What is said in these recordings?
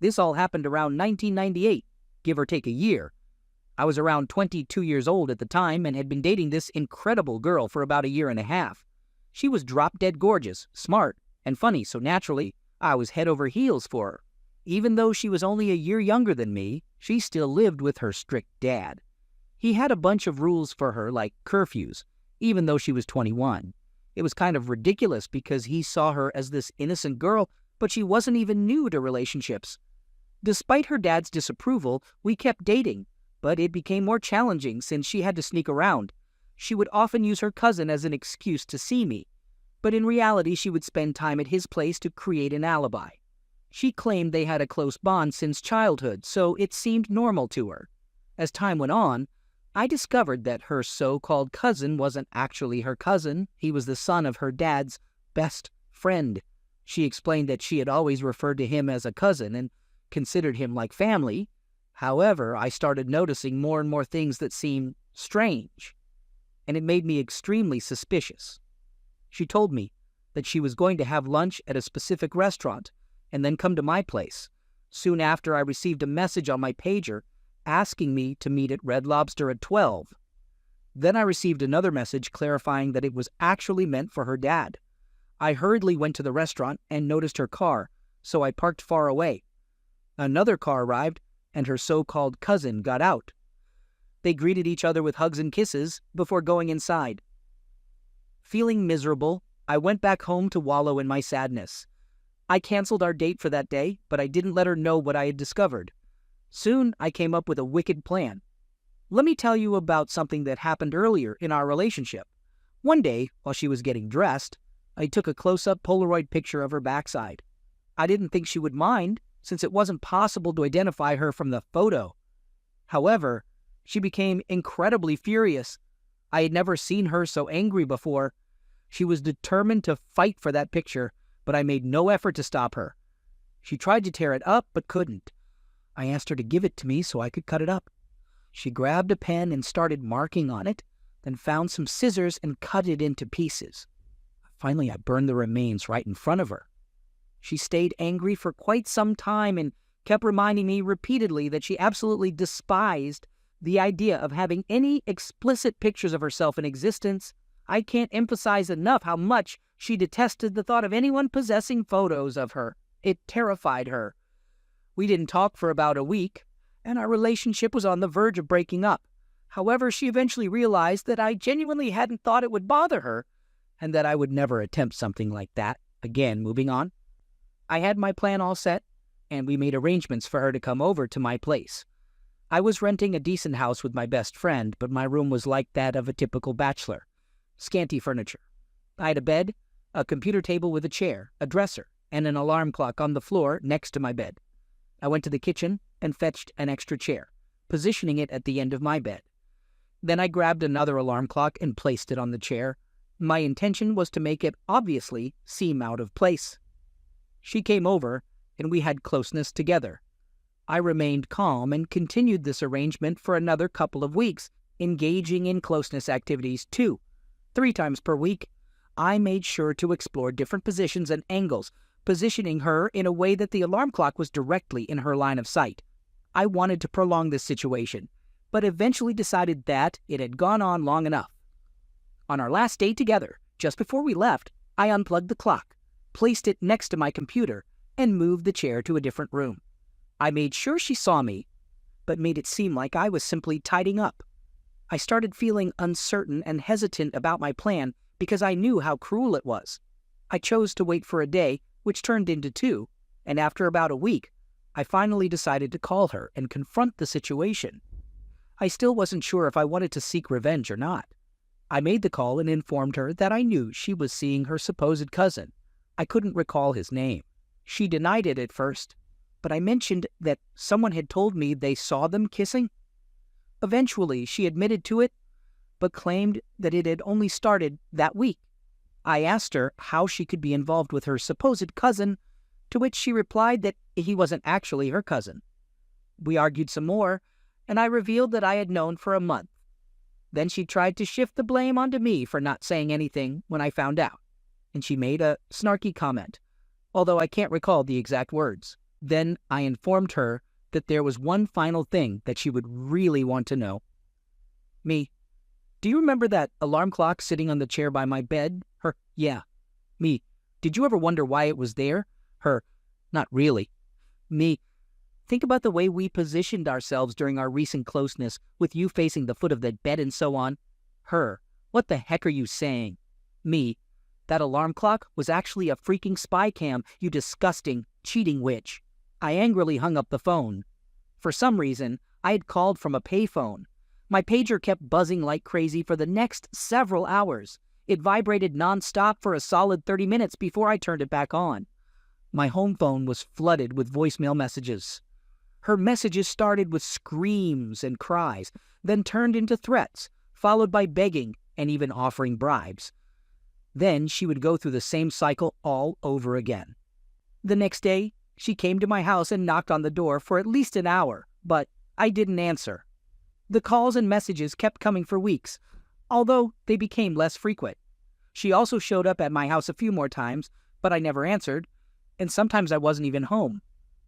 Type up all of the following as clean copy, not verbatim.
This all happened around 1998, give or take a year. I was around 22 years old at the time and had been dating this incredible girl for about a year and a half. She was drop-dead gorgeous, smart, and funny, so naturally, I was head over heels for her. Even though she was only a year younger than me, she still lived with her strict dad. He had a bunch of rules for her, like curfews, even though she was 21. It was kind of ridiculous because he saw her as this innocent girl, but she wasn't even new to relationships. Despite her dad's disapproval, we kept dating, but it became more challenging since she had to sneak around. She would often use her cousin as an excuse to see me, but in reality she would spend time at his place to create an alibi. She claimed they had a close bond since childhood, so it seemed normal to her. As time went on, I discovered that her so-called cousin wasn't actually her cousin. He was the son of her dad's best friend. She explained that she had always referred to him as a cousin and considered him like family. However, I started noticing more and more things that seemed strange, and it made me extremely suspicious. She told me that she was going to have lunch at a specific restaurant and then come to my place. Soon after, I received a message on my pager asking me to meet at Red Lobster at 12. Then I received another message clarifying that it was actually meant for her dad. I hurriedly went to the restaurant and noticed her car, so I parked far away. Another car arrived, and her so-called cousin got out. They greeted each other with hugs and kisses before going inside. Feeling miserable, I went back home to wallow in my sadness. I canceled our date for that day, but I didn't let her know what I had discovered. Soon, I came up with a wicked plan. Let me tell you about something that happened earlier in our relationship. One day, while she was getting dressed, I took a close-up Polaroid picture of her backside. I didn't think she would mind, since it wasn't possible to identify her from the photo. However, she became incredibly furious. I had never seen her so angry before. She was determined to fight for that picture, but I made no effort to stop her. She tried to tear it up, but couldn't. I asked her to give it to me so I could cut it up. She grabbed a pen and started marking on it, then found some scissors and cut it into pieces. Finally, I burned the remains right in front of her. She stayed angry for quite some time and kept reminding me repeatedly that she absolutely despised the idea of having any explicit pictures of herself in existence. I can't emphasize enough how much she detested the thought of anyone possessing photos of her. It terrified her. We didn't talk for about a week, and our relationship was on the verge of breaking up. However, she eventually realized that I genuinely hadn't thought it would bother her, and that I would never attempt something like that again. Moving on. I had my plan all set, and we made arrangements for her to come over to my place. I was renting a decent house with my best friend, but my room was like that of a typical bachelor. Scanty furniture. I had a bed, a computer table with a chair, a dresser, and an alarm clock on the floor next to my bed. I went to the kitchen and fetched an extra chair, positioning it at the end of my bed. Then I grabbed another alarm clock and placed it on the chair. My intention was to make it obviously seem out of place. She came over, and we had closeness together. I remained calm and continued this arrangement for another couple of weeks, engaging in closeness activities 2-3 times per week. I made sure to explore different positions and angles, positioning her in a way that the alarm clock was directly in her line of sight. I wanted to prolong this situation, but eventually decided that it had gone on long enough. On our last day together, just before we left, I unplugged the clock, placed it next to my computer, and moved the chair to a different room. I made sure she saw me, but made it seem like I was simply tidying up. I started feeling uncertain and hesitant about my plan because I knew how cruel it was. I chose to wait for a day, which turned into 2, and after about a week, I finally decided to call her and confront the situation. I still wasn't sure if I wanted to seek revenge or not. I made the call and informed her that I knew she was seeing her supposed cousin. I couldn't recall his name. She denied it at first, but I mentioned that someone had told me they saw them kissing. Eventually, she admitted to it, but claimed that it had only started that week. I asked her how she could be involved with her supposed cousin, to which she replied that he wasn't actually her cousin. We argued some more, and I revealed that I had known for a month. Then she tried to shift the blame onto me for not saying anything when I found out, and she made a snarky comment, although I can't recall the exact words. Then I informed her that there was one final thing that she would really want to know. Me, do you remember that alarm clock sitting on the chair by my bed? Her, yeah. Me, did you ever wonder why it was there? Her, not really. Me, think about the way we positioned ourselves during our recent closeness, with you facing the foot of the bed and so on. Her, what the heck are you saying? Me, that alarm clock was actually a freaking spy cam, you disgusting, cheating witch. I angrily hung up the phone. For some reason, I had called from a payphone. My pager kept buzzing like crazy for the next several hours. It vibrated nonstop for a solid 30 minutes before I turned it back on. My home phone was flooded with voicemail messages. Her messages started with screams and cries, then turned into threats, followed by begging and even offering bribes. Then she would go through the same cycle all over again. The next day, she came to my house and knocked on the door for at least an hour, but I didn't answer. The calls and messages kept coming for weeks, although they became less frequent. She also showed up at my house a few more times, but I never answered, and sometimes I wasn't even home.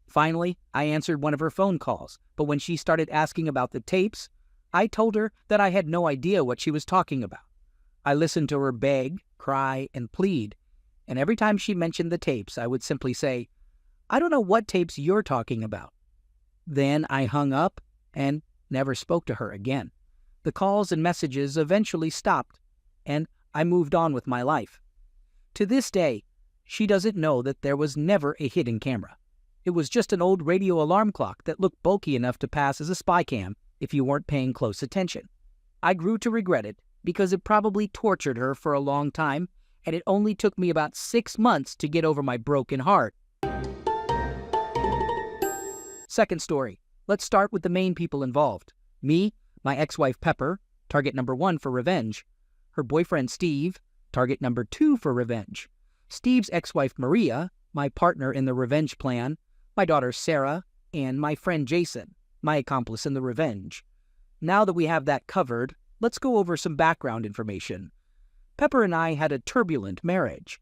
Finally, I answered one of her phone calls, but when she started asking about the tapes, I told her that I had no idea what she was talking about. I listened to her beg, cry, and plead, and every time she mentioned the tapes, I would simply say, I don't know what tapes you're talking about. Then I hung up and never spoke to her again. The calls and messages eventually stopped, and I moved on with my life. To this day, she doesn't know that there was never a hidden camera. It was just an old radio alarm clock that looked bulky enough to pass as a spy cam if you weren't paying close attention. I grew to regret it because it probably tortured her for a long time, and it only took me about 6 months to get over my broken heart. Second story. Let's start with the main people involved. Me, my ex-wife Pepper, target number 1 for revenge. Her boyfriend Steve, target number 2 for revenge. Steve's ex-wife Maria, my partner in the revenge plan. My daughter Sarah, and my friend Jason, my accomplice in the revenge. Now that we have that covered, let's go over some background information. Pepper and I had a turbulent marriage.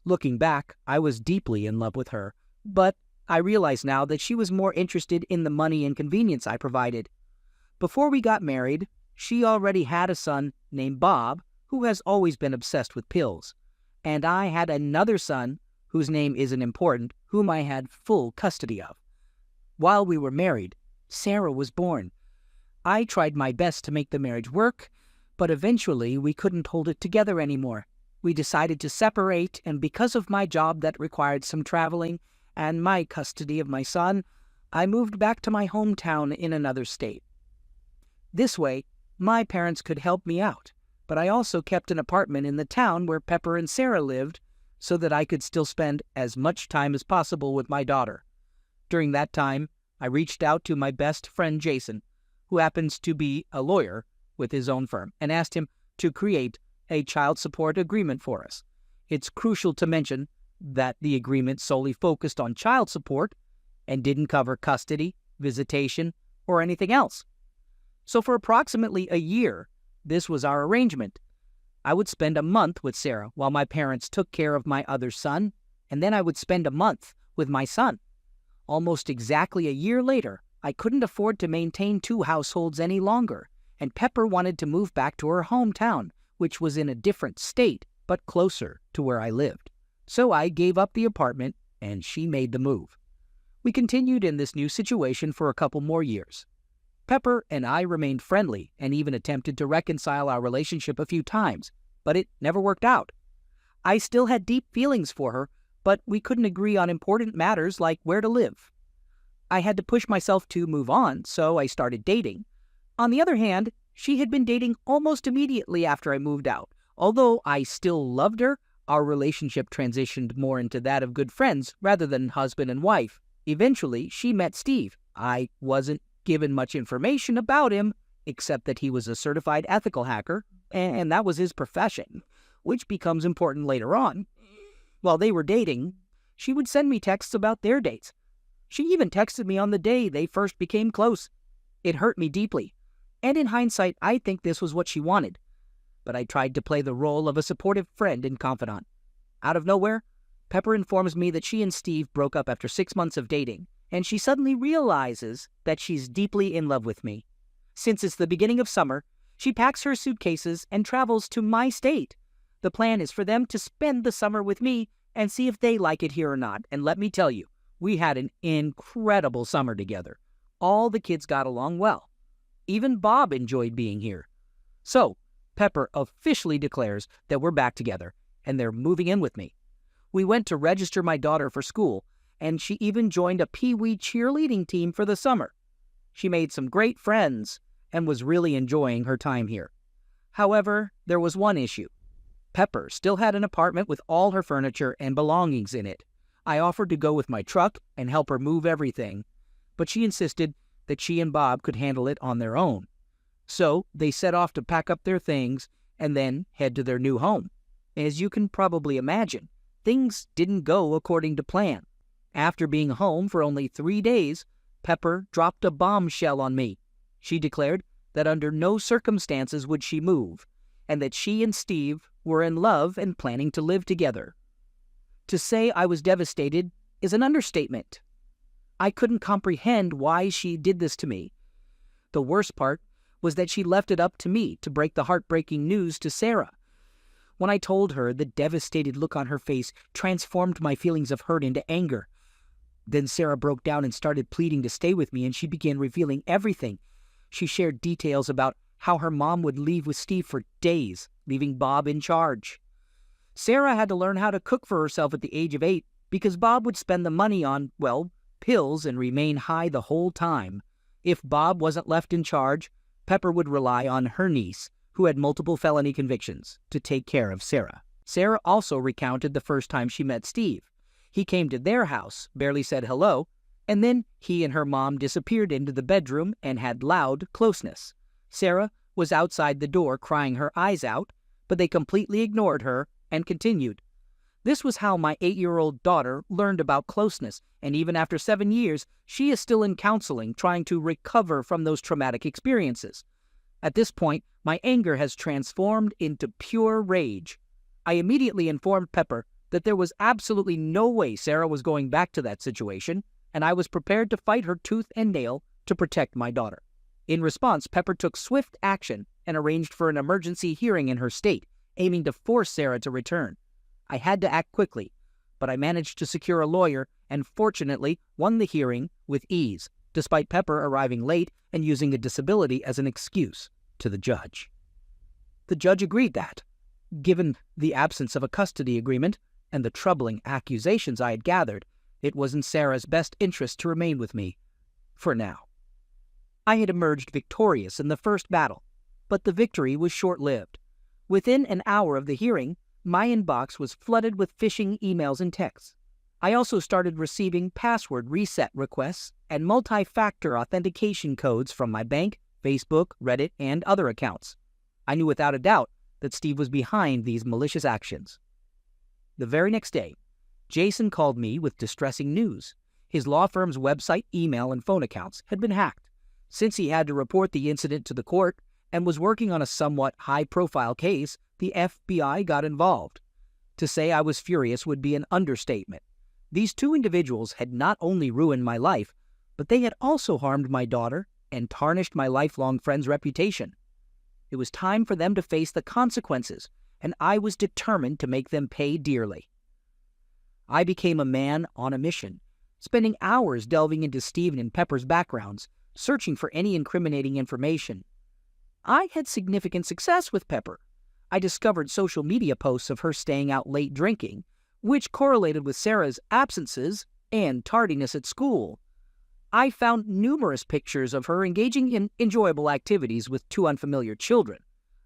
Looking back, I was deeply in love with her, but I realize now that she was more interested in the money and convenience I provided. Before we got married, she already had a son named Bob, who has always been obsessed with pills. And I had another son, whose name isn't important, whom I had full custody of. While we were married, Sarah was born. I tried my best to make the marriage work, but eventually we couldn't hold it together anymore. We decided to separate, and because of my job that required some traveling and my custody of my son, I moved back to my hometown in another state. This way, my parents could help me out, but I also kept an apartment in the town where Pepper and Sarah lived so that I could still spend as much time as possible with my daughter. During that time, I reached out to my best friend Jason, who happens to be a lawyer with his own firm, and asked him to create a child support agreement for us. It's crucial to mention that the agreement solely focused on child support and didn't cover custody, visitation, or anything else. So for approximately a year, this was our arrangement. I would spend a month with Sarah while my parents took care of my other son, and then I would spend a month with my son. Almost exactly a year later, I couldn't afford to maintain 2 households any longer, and Pepper wanted to move back to her hometown, which was in a different state, but closer to where I lived. So I gave up the apartment, and she made the move. We continued in this new situation for a couple more years. Pepper and I remained friendly and even attempted to reconcile our relationship a few times, but it never worked out. I still had deep feelings for her, but we couldn't agree on important matters like where to live. I had to push myself to move on, so I started dating. On the other hand, she had been dating almost immediately after I moved out. Although I still loved her, our relationship transitioned more into that of good friends rather than husband and wife. Eventually, she met Steve. I wasn't given much information about him, except that he was a certified ethical hacker, and that was his profession, which becomes important later on. While they were dating, she would send me texts about their dates. She even texted me on the day they first became close. It hurt me deeply, and in hindsight, I think this was what she wanted. But I tried to play the role of a supportive friend and confidant. Out of nowhere, Pepper informs me that she and Steve broke up after 6 months of dating, and she suddenly realizes that she's deeply in love with me. Since it's the beginning of summer, she packs her suitcases and travels to my state. The plan is for them to spend the summer with me and see if they like it here or not. And let me tell you, we had an incredible summer together. All the kids got along well. Even Bob enjoyed being here. So, Pepper officially declares that we're back together, and they're moving in with me. We went to register my daughter for school, and she even joined a Pee-wee cheerleading team for the summer. She made some great friends and was really enjoying her time here. However, there was one issue. Pepper still had an apartment with all her furniture and belongings in it. I offered to go with my truck and help her move everything, but she insisted that she and Bob could handle it on their own. So they set off to pack up their things and then head to their new home. As you can probably imagine, things didn't go according to plan. After being home for only 3 days, Pepper dropped a bombshell on me. She declared that under no circumstances would she move, and that she and Steve were in love and planning to live together. To say I was devastated is an understatement. I couldn't comprehend why she did this to me. The worst part was that she left it up to me to break the heartbreaking news to Sarah. When I told her, the devastated look on her face transformed my feelings of hurt into anger. Then Sarah broke down and started pleading to stay with me, and she began revealing everything. She shared details about how her mom would leave with Steve for days, leaving Bob in charge. Sarah had to learn how to cook for herself at the age of 8 because Bob would spend the money on, well, pills and remain high the whole time. If Bob wasn't left in charge, Pepper would rely on her niece, who had multiple felony convictions, to take care of Sarah. Sarah also recounted the first time she met Steve. He came to their house, barely said hello, and then he and her mom disappeared into the bedroom and had loud closeness. Sarah was outside the door crying her eyes out, but they completely ignored her and continued. This was how my 8-year-old daughter learned about closeness, and even after 7 years, she is still in counseling trying to recover from those traumatic experiences. At this point, my anger has transformed into pure rage. I immediately informed Pepper that there was absolutely no way Sarah was going back to that situation, and I was prepared to fight her tooth and nail to protect my daughter. In response, Pepper took swift action and arranged for an emergency hearing in her state, aiming to force Sarah to return. I had to act quickly, but I managed to secure a lawyer and fortunately won the hearing with ease, despite Pepper arriving late and using a disability as an excuse to the judge. The judge agreed that, given the absence of a custody agreement and the troubling accusations I had gathered, it was in Sarah's best interest to remain with me, for now. I had emerged victorious in the first battle, but the victory was short-lived. Within an hour of the hearing, my inbox was flooded with phishing emails and texts. I also started receiving password reset requests and multi-factor authentication codes from my bank, Facebook, Reddit, and other accounts. I knew without a doubt that Steve was behind these malicious actions. The very next day, Jason called me with distressing news. His law firm's website, email, and phone accounts had been hacked. Since he had to report the incident to the court and was working on a somewhat high-profile case, the FBI got involved. To say I was furious would be an understatement. These two individuals had not only ruined my life, but they had also harmed my daughter and tarnished my lifelong friend's reputation. It was time for them to face the consequences, and I was determined to make them pay dearly. I became a man on a mission, spending hours delving into Stephen and Pepper's backgrounds, searching for any incriminating information. I had significant success with Pepper. I discovered social media posts of her staying out late drinking, which correlated with Sarah's absences and tardiness at school. I found numerous pictures of her engaging in enjoyable activities with two unfamiliar children.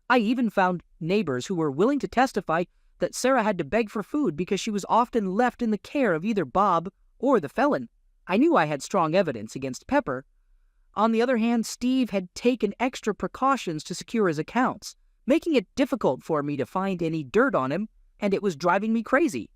I even found neighbors who were willing to testify that Sarah had to beg for food because she was often left in the care of either Bob or the felon. I knew I had strong evidence against Pepper. On the other hand, Steve had taken extra precautions to secure his accounts, making it difficult for me to find any dirt on him, and it was driving me crazy.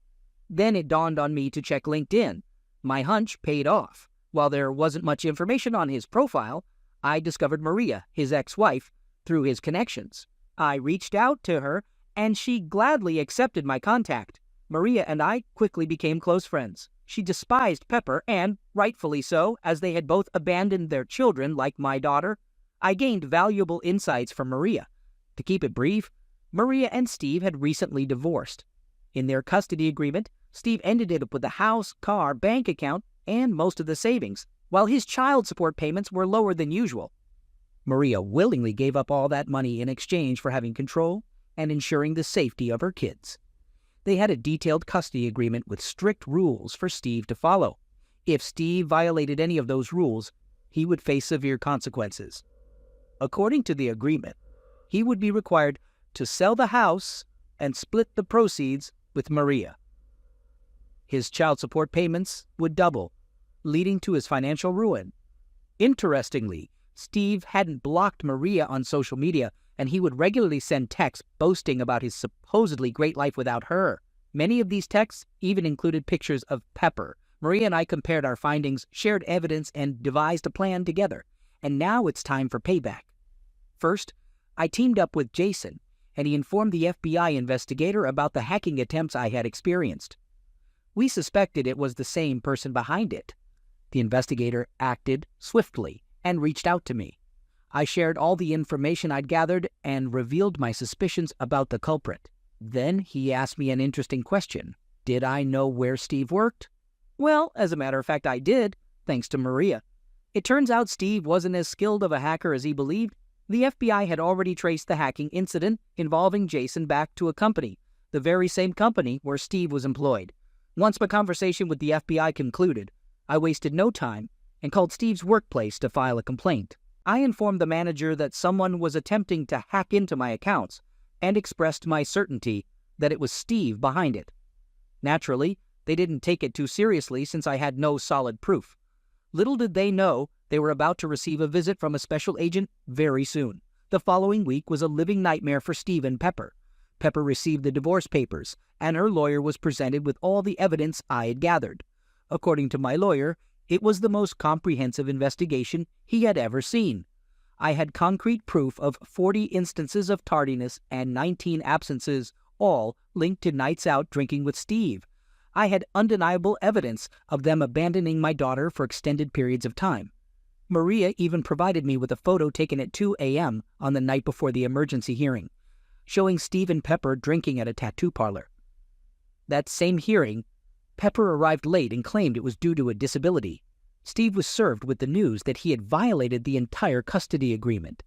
Then it dawned on me to check LinkedIn. My hunch paid off. While there wasn't much information on his profile, I discovered Maria, his ex-wife, through his connections. I reached out to her, and she gladly accepted my contact. Maria and I quickly became close friends. She despised Pepper, and rightfully so, as they had both abandoned their children like my daughter. I gained valuable insights from Maria. To keep it brief, Maria and Steve had recently divorced. In their custody agreement, Steve ended it up with the house, car, bank account, and most of the savings, while his child support payments were lower than usual. Maria willingly gave up all that money in exchange for having control and ensuring the safety of her kids. They had a detailed custody agreement with strict rules for Steve to follow. If Steve violated any of those rules, he would face severe consequences. According to the agreement, he would be required to sell the house and split the proceeds with Maria. His child support payments would double, leading to his financial ruin. Interestingly, Steve hadn't blocked Maria on social media, and he would regularly send texts boasting about his supposedly great life without her. Many of these texts even included pictures of Pepper. Maria and I compared our findings, shared evidence, and devised a plan together. And now it's time for payback. First, I teamed up with Jason, and he informed the FBI investigator about the hacking attempts I had experienced. We suspected it was the same person behind it. The investigator acted swiftly and reached out to me. I shared all the information I'd gathered and revealed my suspicions about the culprit. Then he asked me an interesting question. Did I know where Steve worked? Well, as a matter of fact, I did, thanks to Maria. It turns out Steve wasn't as skilled of a hacker as he believed. The FBI had already traced the hacking incident involving Jason back to a company, the very same company where Steve was employed. Once my conversation with the FBI concluded, I wasted no time and called Steve's workplace to file a complaint. I informed the manager that someone was attempting to hack into my accounts and expressed my certainty that it was Steve behind it. Naturally, they didn't take it too seriously since I had no solid proof. Little did they know they were about to receive a visit from a special agent very soon. The following week was a living nightmare for Steve and Pepper. Pepper received the divorce papers, and her lawyer was presented with all the evidence I had gathered. According to my lawyer, it was the most comprehensive investigation he had ever seen. I had concrete proof of 40 instances of tardiness and 19 absences, all linked to nights out drinking with Steve. I had undeniable evidence of them abandoning my daughter for extended periods of time. Maria even provided me with a photo taken at 2 a.m. on the night before the emergency hearing, showing Steve and Pepper drinking at a tattoo parlor. That same hearing, Pepper arrived late and claimed it was due to a disability. Steve was served with the news that he had violated the entire custody agreement.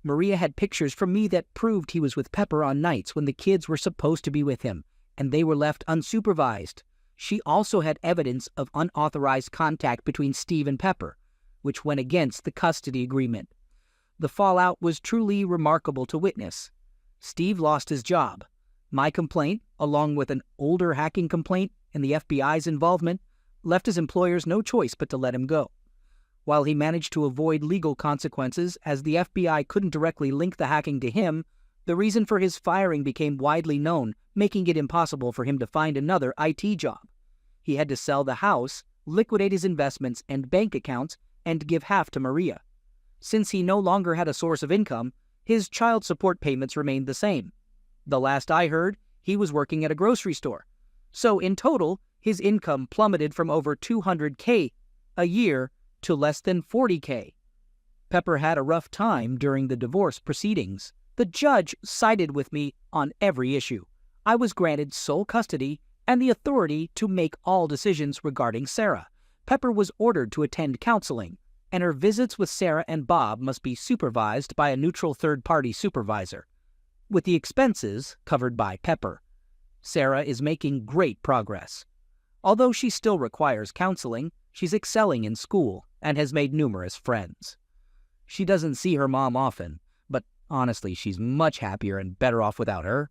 Maria had pictures from me that proved he was with Pepper on nights when the kids were supposed to be with him, and they were left unsupervised. She also had evidence of unauthorized contact between Steve and Pepper, which went against the custody agreement. The fallout was truly remarkable to witness. Steve lost his job. My complaint, along with an older hacking complaint and the FBI's involvement, left his employers no choice but to let him go. While he managed to avoid legal consequences as the FBI couldn't directly link the hacking to him, the reason for his firing became widely known, making it impossible for him to find another IT job. He had to sell the house, liquidate his investments and bank accounts, and give half to Maria. Since he no longer had a source of income, his child support payments remained the same. The last I heard, he was working at a grocery store. So in total, his income plummeted from over $200K a year to less than $40K. Pepper had a rough time during the divorce proceedings. The judge sided with me on every issue. I was granted sole custody and the authority to make all decisions regarding Sarah. Pepper was ordered to attend counseling, and her visits with Sarah and Bob must be supervised by a neutral third-party supervisor, with the expenses covered by Pepper. Sarah is making great progress. Although she still requires counseling, she's excelling in school and has made numerous friends. She doesn't see her mom often, but honestly, she's much happier and better off without her.